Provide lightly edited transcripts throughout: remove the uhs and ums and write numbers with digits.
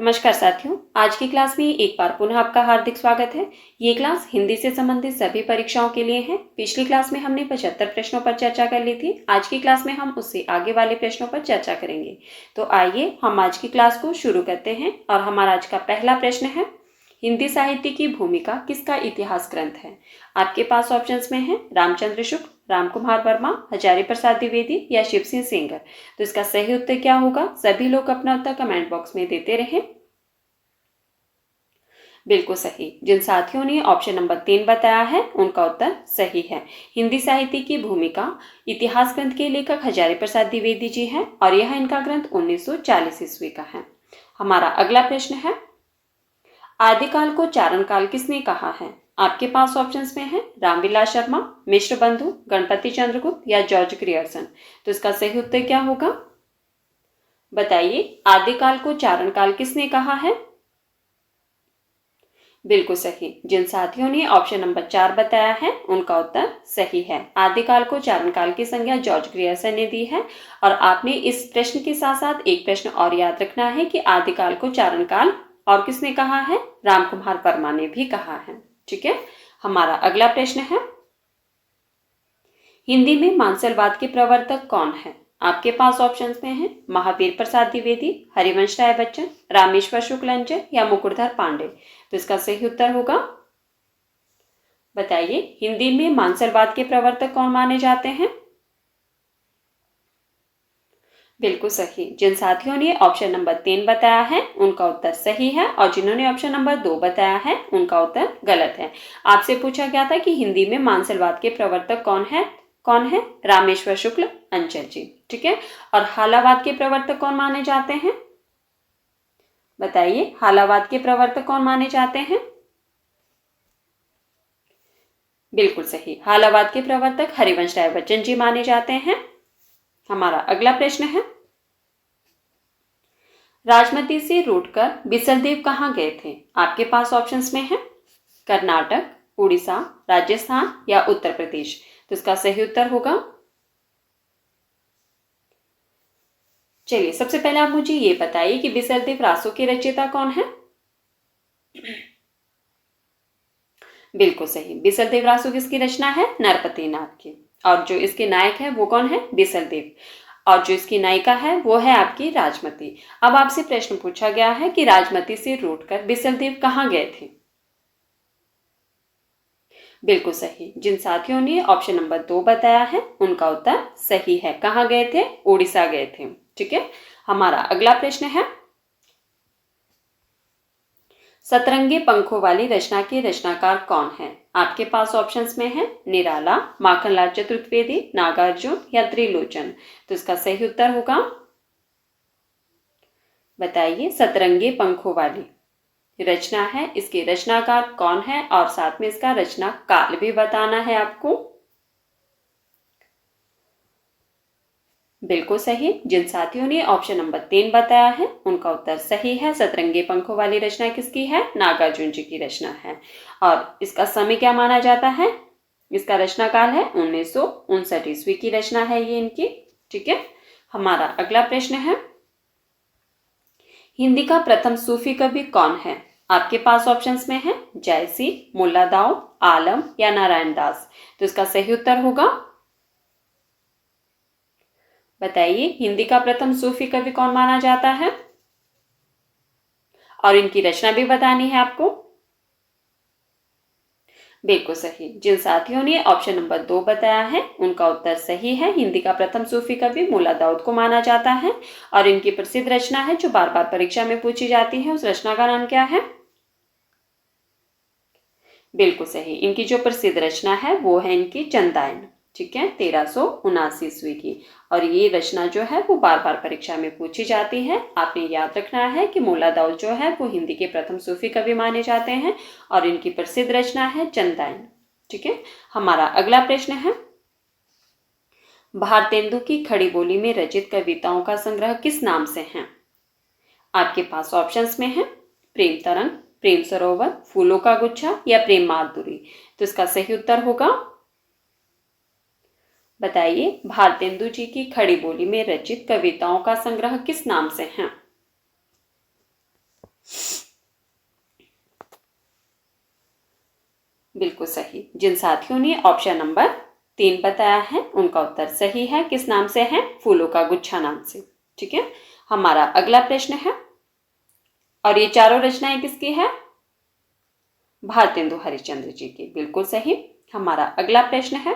नमस्कार साथियों, आज की क्लास में एक बार पुनः आपका हार्दिक स्वागत है। ये क्लास हिंदी से संबंधित सभी परीक्षाओं के लिए है। पिछली क्लास में हमने 75 प्रश्नों पर चर्चा कर ली थी। आज की क्लास में हम उससे आगे वाले प्रश्नों पर चर्चा करेंगे। तो आइए हम आज की क्लास को शुरू करते हैं और हमारा आज का पहला प्रश्न है, हिंदी साहित्य की भूमिका किसका इतिहास ग्रंथ है? आपके पास ऑप्शंस में है रामचंद्र शुक्ल, राम कुमार वर्मा, हजारी प्रसाद द्विवेदी या शिव सिंह सेंगर। तो इसका सही उत्तर क्या होगा? सभी लोग अपना उत्तर कमेंट बॉक्स में देते रहें। बिल्कुल सही। जिन साथियों ने ऑप्शन नंबर 3 बताया है उनका उत्तर सही है। हिंदी साहित्य की भूमिका इतिहास ग्रंथ के लेखक हजारी प्रसाद द्विवेदी जी हैं और यह इनका ग्रंथ 1940 ईस्वी का है। हमारा अगला प्रश्न है, आदिकाल को चारण काल किसने कहा है? आपके पास ऑप्शंस में है रामविलास शर्मा, मिश्र बंधु, गणपति चंद्रगुप्त या जॉर्ज ग्रियर्सन। तो इसका सही उत्तर क्या होगा? बताइए, आदिकाल को चारण काल किसने कहा है? बिल्कुल सही। जिन साथियों ने ऑप्शन नंबर 4 बताया है उनका उत्तर सही है। आदिकाल को चारण काल की संज्ञा जॉर्ज ग्रियर्सन ने दी है। और आपने इस प्रश्न के साथ साथ एक प्रश्न और याद रखना है कि आदिकाल को चारण काल और किसने कहा है? राम कुमार वर्मा ने भी कहा है। ठीक है। हमारा अगला प्रश्न है, हिंदी में मानसलवाद के प्रवर्तक कौन है? आपके पास ऑप्शंस में है महावीर प्रसाद द्विवेदी, हरिवंश राय बच्चन, रामेश्वर शुक्लाचार्य या मुकुटधर पांडे। तो इसका सही उत्तर होगा, बताइए, हिंदी में मानसलवाद के प्रवर्तक कौन माने जाते हैं? बिल्कुल सही। जिन साथियों ने ऑप्शन नंबर 3 बताया है उनका उत्तर सही है और जिन्होंने ऑप्शन नंबर 2 बताया है उनका उत्तर गलत है। आपसे पूछा गया था कि हिंदी में मानसलवाद के प्रवर्तक कौन है? रामेश्वर शुक्ल अंचल जी। ठीक है। और हालावाद के प्रवर्तक कौन माने जाते हैं? बताइए, हालावाद के प्रवर्तक कौन माने जाते हैं? बिल्कुल सही। हालावाद के प्रवर्तक हरिवंश राय बच्चन जी माने जाते हैं। हमारा अगला प्रश्न है, राजमती से रूटकर बिसलदेव कहाँ गए थे? आपके पास ऑप्शंस में है कर्नाटक, उड़ीसा, राजस्थान या उत्तर प्रदेश। तो इसका सही उत्तर होगा, चलिए सबसे पहले आप मुझे ये बताइए कि बिसलदेव रासो के रचयिता कौन है? बिल्कुल सही। बिसलदेव रासो किसकी रचना है? नरपति नाथ की। और जो इसके नायक है वो कौन है? बिसलदेव। और जो इसकी नायिका है वो है आपकी राजमती। अब आपसे प्रश्न पूछा गया है कि राजमती से रूटकर बिसलदेव कहाँ गए थे? बिल्कुल सही। जिन साथियों ने ऑप्शन नंबर 2 बताया है उनका उत्तर सही है। कहाँ गए थे? उड़ीसा गए थे। ठीक है। हमारा अगला प्रश्न है, सतरंगी पंखों वाली रचना के रचनाकार कौन है? आपके पास ऑप्शंस में है निराला, माखनलाल चतुर्वेदी, नागार्जुन या त्रिलोचन। तो इसका सही उत्तर होगा, बताइए, सतरंगी पंखों वाली रचना है, इसके रचनाकार कौन है और साथ में इसका रचना काल भी बताना है आपको। बिल्कुल सही। जिन साथियों ने ऑप्शन नंबर 3 बताया है उनका उत्तर सही है। सतरंगी पंखों वाली रचना किसकी है? नागार्जुन जी की रचना है। और इसका समय क्या माना जाता है? इसका रचना काल है 1959 ईस्वी की रचना है ये इनकी। ठीक है। हमारा अगला प्रश्न है, हिंदी का प्रथम सूफी कवि कौन है? आपके पास ऑप्शंस में है जायसी, मुल्ला दाऊद, आलम या नारायण दास। तो इसका सही उत्तर होगा, बताइए, हिंदी का प्रथम सूफी कवि कौन माना जाता है और इनकी रचना भी बतानी है आपको। बिल्कुल सही। जिन साथियों ने ऑप्शन नंबर 2 बताया है उनका उत्तर सही है। हिंदी का प्रथम सूफी कवि मुल्ला दाऊद को माना जाता है और इनकी प्रसिद्ध रचना है जो बार बार परीक्षा में पूछी जाती है, उस रचना का नाम क्या है? बिल्कुल सही। इनकी जो प्रसिद्ध रचना है वो है इनकी चंदायन। ठीक है, 1379 ईस्वी की। और ये रचना जो है वो बार बार परीक्षा में पूछी जाती है। आपने याद रखना है कि मुल्ला दाऊद जो है वो हिंदी के प्रथम सूफी कवि माने जाते हैं और इनकी प्रसिद्ध रचना है चंदायन। ठीक है। हमारा अगला प्रश्न है, भारतेंदु की खड़ी बोली में रचित कविताओं का संग्रह किस नाम से है? आपके पास ऑप्शंस में है प्रेम तरंग, प्रेम सरोवर, फूलों का गुच्छा या प्रेम माधुरी। तो इसका सही उत्तर होगा, बताइए, भारतेंदु जी की खड़ी बोली में रचित कविताओं का संग्रह किस नाम से है? बिल्कुल सही। जिन साथियों ने ऑप्शन नंबर 3 बताया है उनका उत्तर सही है। किस नाम से है? फूलों का गुच्छा नाम से। ठीक है, हमारा अगला प्रश्न है, और ये चारों रचनाएं किसकी है? भारतेंदु हरिश्चंद्र जी की। बिल्कुल सही। हमारा अगला प्रश्न है,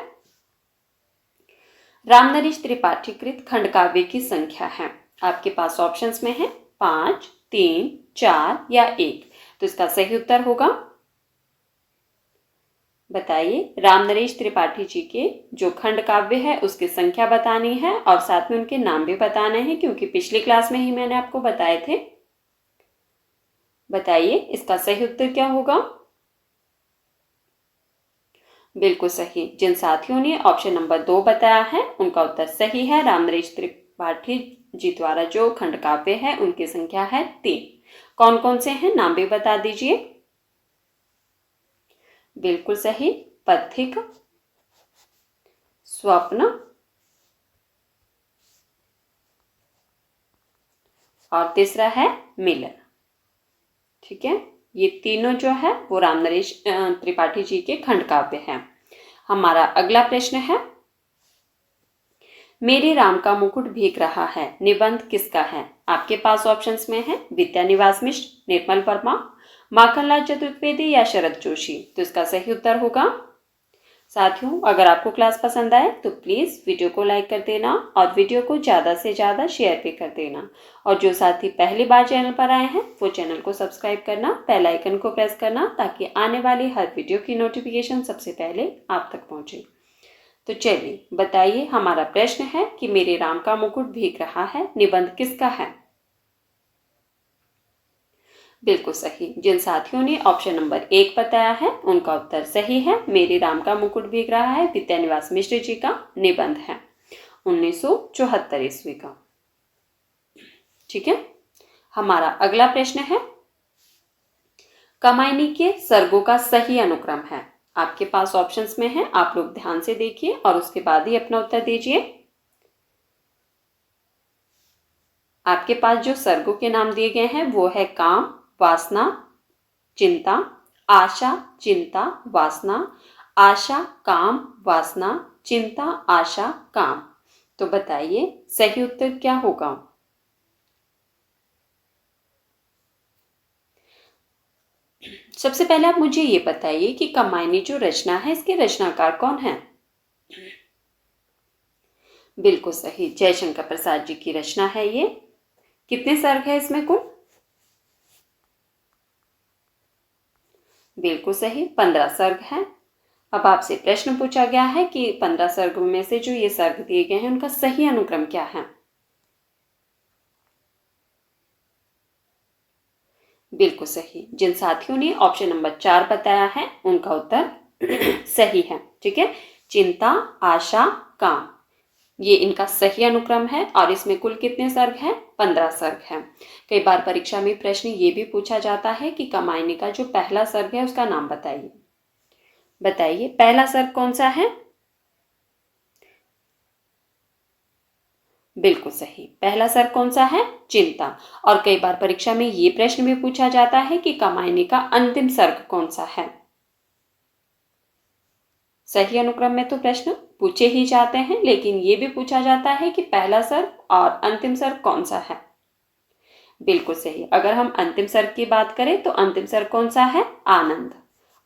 रामनरेश त्रिपाठी कृत खंड काव्य की संख्या है। आपके पास ऑप्शंस में है 5, 3, 4 या 1। तो इसका सही उत्तर होगा, बताइए। रामनरेश त्रिपाठी जी के जो खंड काव्य है उसकी संख्या बतानी है और साथ में उनके नाम भी बताने हैं, क्योंकि पिछली क्लास में ही मैंने आपको बताए थे। बताइए इसका सही उत्तर क्या होगा? बिल्कुल सही। जिन साथियों ने ऑप्शन नंबर 2 बताया है उनका उत्तर सही है। रामनरेश त्रिपाठी जी द्वारा जो खंड काव्य है उनकी संख्या है 3। कौन कौन से हैं, नाम भी बता दीजिए। बिल्कुल सही, पथिक, स्वप्न और तीसरा है मिलन। ठीक है, ये तीनों जो है वो रामनरेश त्रिपाठी जी के खंड काव्य हैं। हमारा अगला प्रश्न है, मेरे राम का मुकुट भीग रहा है निबंध किसका है? आपके पास ऑप्शंस में है विद्यानिवास मिश्र, निर्मल वर्मा, माखनलाल चतुर्वेदी या शरद जोशी। तो इसका सही उत्तर होगा, साथियों अगर आपको क्लास पसंद आए तो प्लीज़ वीडियो को लाइक कर देना और वीडियो को ज़्यादा से ज़्यादा शेयर भी कर देना। और जो साथी पहली बार चैनल पर आए हैं वो चैनल को सब्सक्राइब करना, बेल आइकन को प्रेस करना, ताकि आने वाली हर वीडियो की नोटिफिकेशन सबसे पहले आप तक पहुँचे। तो चलिए बताइए, हमारा प्रश्न है कि मेरे राम का मुकुट भीग रहा है निबंध किसका है? बिल्कुल सही। जिन साथियों ने ऑप्शन नंबर 1 बताया है उनका उत्तर सही है। मेरे राम का मुकुट भीग रहा है विद्यानिवास मिश्र जी का निबंध है, 1974 ईस्वी का। ठीक है, हमारा अगला प्रश्न है, कामायनी के सर्गों का सही अनुक्रम है। आपके पास ऑप्शंस में है, आप लोग ध्यान से देखिए और उसके बाद ही अपना उत्तर दीजिए। आपके पास जो सर्गों के नाम दिए गए हैं वो है काम, वासना, चिंता, आशा, चिंता, वासना, आशा, काम, वासना, चिंता, आशा, काम। तो बताइए सही उत्तर क्या होगा? सबसे पहले आप मुझे ये बताइए कि कामायनी जो रचना है इसके रचनाकार कौन है? बिल्कुल सही, जयशंकर प्रसाद जी की रचना है ये। कितने सर्ग है इसमें कुल? बिल्कुल सही, 15 सर्ग हैं। अब आपसे प्रश्न पूछा गया है कि 15 सर्ग में से जो ये सर्ग दिए गए हैं उनका सही अनुक्रम क्या है? बिल्कुल सही। जिन साथियों ने ऑप्शन नंबर 4 बताया है उनका उत्तर सही है। ठीक है, चिंता, आशा, काम, ये इनका सही अनुक्रम है। और इसमें कुल कितने सर्ग हैं? 15 सर्ग हैं। कई बार परीक्षा में प्रश्न ये भी पूछा जाता है कि कामायनी का जो पहला सर्ग है उसका नाम बताइए। बताइए पहला सर्ग कौन सा है? बिल्कुल सही, पहला सर्ग कौन सा है? चिंता। और कई बार परीक्षा में ये प्रश्न भी पूछा जाता है कि कामायनी का अंतिम सर्ग कौन सा है। सही अनुक्रम में तो प्रश्न पूछे ही जाते हैं, लेकिन ये भी पूछा जाता है कि पहला सर्ग और अंतिम सर्ग कौन सा है। बिल्कुल सही। अगर हम अंतिम सर्ग की बात करें तो अंतिम सर्ग कौन सा है? आनंद।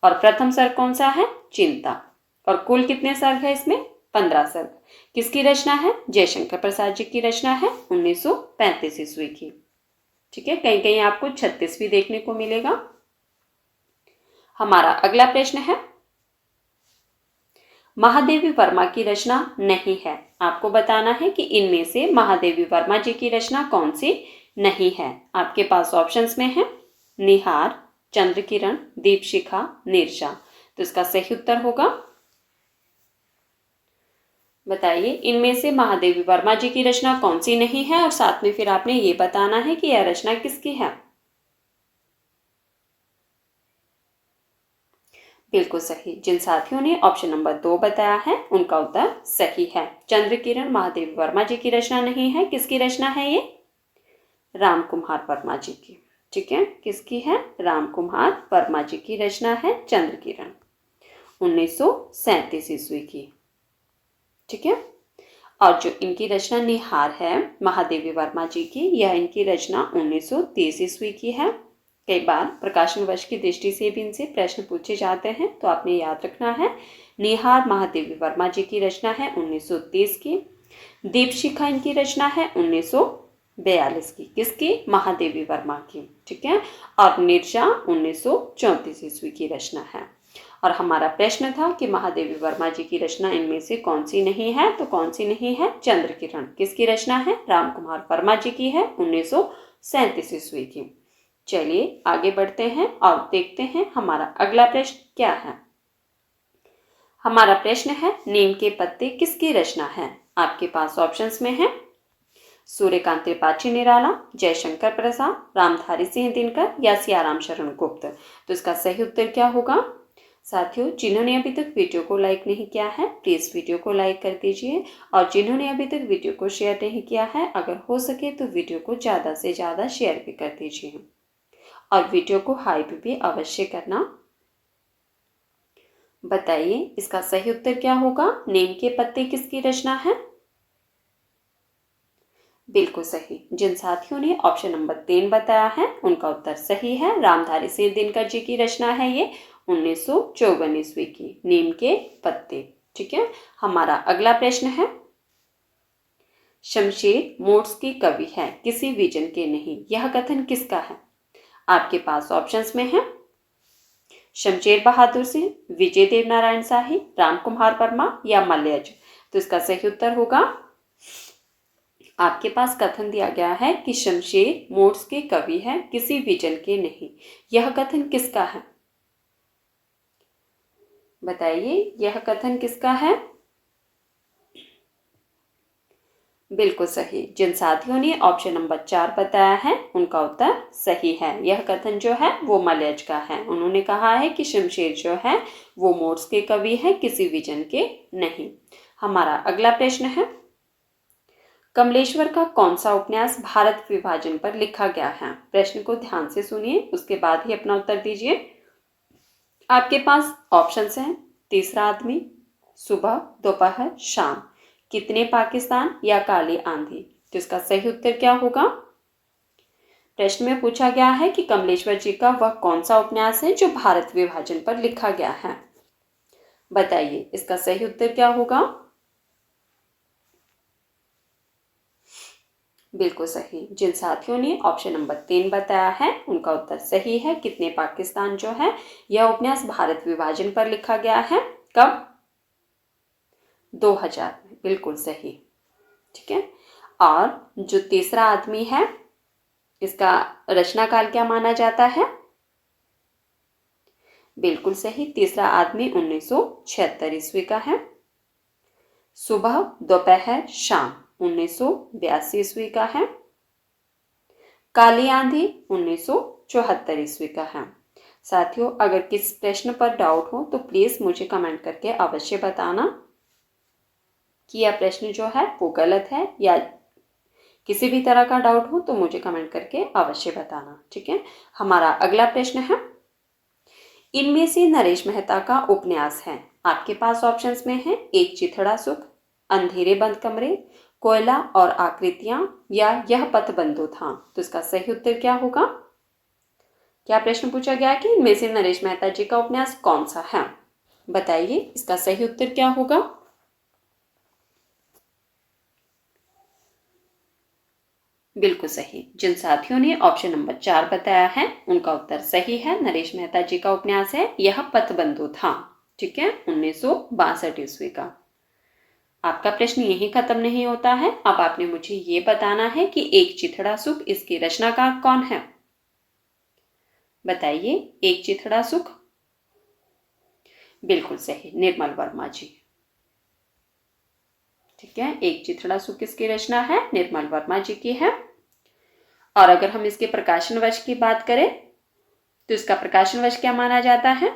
और प्रथम सर्ग कौन सा है? चिंता। और कुल कितने सर्ग है इसमें? 15 सर्ग। किसकी रचना है? जयशंकर प्रसाद जी की रचना है, 1935 ईस्वी की। ठीक है, कहीं कहीं आपको 36 भी देखने को मिलेगा। हमारा अगला प्रश्न है, महादेवी वर्मा की रचना नहीं है। आपको बताना है कि इनमें से महादेवी वर्मा जी की रचना कौन सी नहीं है। आपके पास ऑप्शंस में है निहार, चंद्रकिरण, दीपशिखा, नीरजा। तो इसका सही उत्तर होगा, बताइए इनमें से महादेवी वर्मा जी की रचना कौन सी नहीं है, और साथ में फिर आपने ये बताना है कि यह रचना किसकी है। बिल्कुल सही। जिन साथियों ने ऑप्शन नंबर 2 बताया है उनका उत्तर सही है। चंद्रकिरण महादेवी वर्मा जी की रचना नहीं है। किसकी रचना है ये? राम कुमार वर्मा जी की। ठीक है, किसकी है? राम कुमार वर्मा जी की रचना है चंद्रकिरण। 1937 ईस्वी की। ठीक है। और जो इनकी रचना निहार है महादेवी वर्मा जी की, यह इनकी रचना 1930 ईस्वी की है। कई बार प्रकाशन वर्ष की दृष्टि से भी इनसे प्रश्न पूछे जाते हैं, तो आपने याद रखना है। निहार महादेवी वर्मा जी की रचना है 1930 की। दीपशिखा इनकी रचना है 1942 की। किसकी? महादेवी वर्मा की। ठीक है। और निर्जा 1934 ईस्वी की रचना है। और हमारा प्रश्न था कि महादेवी वर्मा जी की रचना इनमें से कौन सी नहीं है, तो कौन सी नहीं है? चंद्र किरण। किसकी रचना है? राम कुमार वर्मा जी की है, 1937 ईस्वी की। चलिए आगे बढ़ते हैं और देखते हैं हमारा अगला प्रश्न क्या है। हमारा प्रश्न है, नीम के पत्ते किसकी रचना है? आपके पास ऑप्शंस में है सूर्यकांत त्रिपाठी निराला, जयशंकर प्रसाद, रामधारी सिंह दिनकर या सियाराम शरण गुप्त। तो इसका सही उत्तर क्या होगा? साथियों, जिन्होंने अभी तक वीडियो को लाइक नहीं किया है, प्लीज़ वीडियो को लाइक कर दीजिए। और जिन्होंने अभी तक वीडियो को शेयर नहीं किया है, अगर हो सके तो वीडियो को ज़्यादा से ज़्यादा शेयर भी कर दीजिए और वीडियो को हाइप भी अवश्य करना। बताइए इसका सही उत्तर क्या होगा? नीम के पत्ते किसकी रचना है? बिल्कुल सही। जिन साथियों ने ऑप्शन नंबर 3 बताया है उनका उत्तर सही है। रामधारी सिंह दिनकर जी की रचना है ये 1954 ईस्वी की, नीम के पत्ते। ठीक है। हमारा अगला प्रश्न है, शमशेर मोट्स की कवि है, किसी विजन के नहीं। यह कथन किसका है? आपके पास ऑप्शंस में है शमशेर बहादुर सिंह, विजय देवनारायण शाही, राम कुमार वर्मा या मलयज। तो इसका सही उत्तर होगा, आपके पास कथन दिया गया है कि शमशेर मोट्स के कवि है, किसी विजन के नहीं। यह कथन किसका है? बताइए यह कथन किसका है? बिल्कुल सही। जिन साथियों ने ऑप्शन नंबर 4 बताया है उनका उत्तर सही है। यह कथन जो है वो मलयज का है। उन्होंने कहा है कि शमशेर जो है वो मोट्स के कवि है, किसी विजन के नहीं। हमारा अगला प्रश्न है, कमलेश्वर का कौन सा उपन्यास भारत विभाजन पर लिखा गया है? प्रश्न को ध्यान से सुनिए, उसके बाद ही अपना उत्तर दीजिए। आपके पास ऑप्शंस हैं तीसरा आदमी, सुबह, दोपहर, शाम, कितने पाकिस्तान या काली आंधी। तो इसका सही उत्तर क्या होगा? प्रश्न में पूछा गया है कि कमलेश्वर जी का वह कौन सा उपन्यास है जो भारत विभाजन पर लिखा गया है। बताइए इसका सही उत्तर क्या होगा? बिल्कुल सही। जिन साथियों ने ऑप्शन नंबर 3 बताया है उनका उत्तर सही है। कितने पाकिस्तान जो है यह उपन्यास भारत विभाजन पर लिखा गया है। कब? 2000 में। बिल्कुल सही। ठीक है। और जो तीसरा आदमी है इसका रचनाकाल क्या माना जाता है? बिल्कुल सही। तीसरा आदमी 1976 ईस्वी का है। सुबह, दोपहर, शाम 1982 ईस्वी का है। काली आंधी 1974 ईस्वी का है। साथियों, अगर किस प्रश्न पर डाउट हो तो प्लीज मुझे कमेंट करके अवश्य बताना कि यह प्रश्न जो है वो गलत है, या किसी भी तरह का डाउट हो तो मुझे कमेंट करके अवश्य बताना। ठीक है। हमारा अगला प्रश्न है, इनमें से नरेश मेहता का उपन्यास है। आपके पास ऑप्शंस में है एक चिथड़ा सुख, अंधेरे बंद कमरे, कोयला और आकृतियां या यह पथबंधु था। तो इसका सही उत्तर क्या होगा? क्या प्रश्न पूछा गया कि इनमें से नरेश मेहता जी का उपन्यास कौन सा है? बताइए इसका सही उत्तर क्या होगा? बिल्कुल सही। जिन साथियों ने ऑप्शन नंबर 4 बताया है उनका उत्तर सही है। नरेश मेहता जी का उपन्यास है यह पथबंधु था। ठीक है। 1962 ईस्वी का। आपका प्रश्न यही खत्म नहीं होता है। अब आपने मुझे ये बताना है कि एक चिथड़ा सुख इसके रचनाकार कौन है। बताइए एक चिथड़ा सुख। बिल्कुल सही, निर्मल वर्मा जी। ठीक है। एक चिथड़ा सुख किसकी रचना है? निर्मल वर्मा जी की है। और अगर हम इसके प्रकाशन वर्ष की बात करें तो इसका प्रकाशन वर्ष क्या माना जाता है?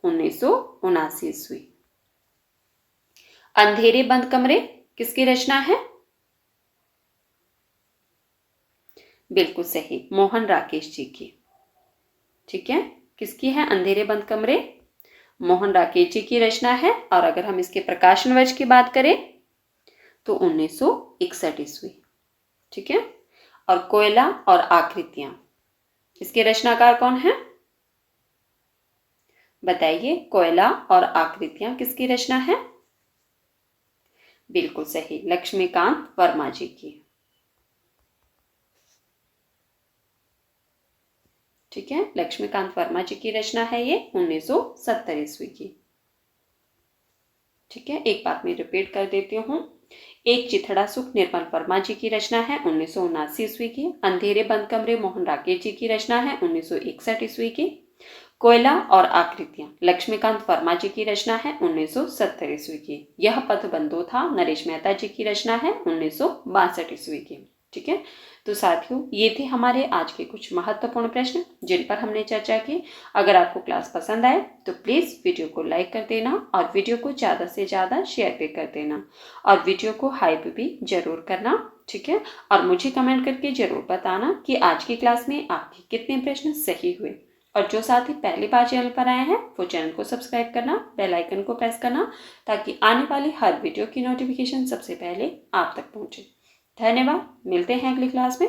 1979 ईस्वी। अंधेरे बंद कमरे किसकी रचना है? बिल्कुल सही, मोहन राकेश जी की। ठीक है। किसकी है अंधेरे बंद कमरे? मोहन राकेश जी की रचना है। और अगर हम इसके प्रकाशन वर्ष की बात करें तो 1961 ईस्वी। ठीक है। और कोयला और आकृतियां, इसके रचनाकार कौन है? बताइए, कोयला और आकृतियां किसकी रचना है? बिल्कुल सही, लक्ष्मीकांत वर्मा जी की। ठीक है, लक्ष्मीकांत वर्मा जी की रचना है ये 1970 ईस्वी की। ठीक है, एक बात मैं रिपीट कर देती हूँ। एक चिथड़ा सुख निर्मल वर्मा जी की रचना है 1979 ईस्वी की। अंधेरे बंद कमरे मोहन राकेश जी की रचना है 1961 ईस्वी की। कोयला और आकृतियां लक्ष्मीकांत वर्मा जी की रचना है 1970 ईस्वी की। यह पथबंधो था नरेश मेहता जी की रचना है 1962 ईस्वी की। ठीक है, तो साथियों ये थे हमारे आज के कुछ महत्वपूर्ण प्रश्न जिन पर हमने चर्चा की। अगर आपको क्लास पसंद आए तो प्लीज़ वीडियो को लाइक कर देना और वीडियो को ज़्यादा से ज़्यादा शेयर भी कर देना और वीडियो को हाइप भी जरूर करना। ठीक है, और मुझे कमेंट करके जरूर बताना कि आज की क्लास में आपके कितने प्रश्न सही हुए। और जो साथी पहली बार चैनल पर आए हैं वो चैनल को सब्सक्राइब करना, बेल आइकन को प्रेस करना ताकि आने वाली हर वीडियो की नोटिफिकेशन सबसे पहले आप तक पहुंचे। धन्यवाद, मिलते हैं अगली क्लास में।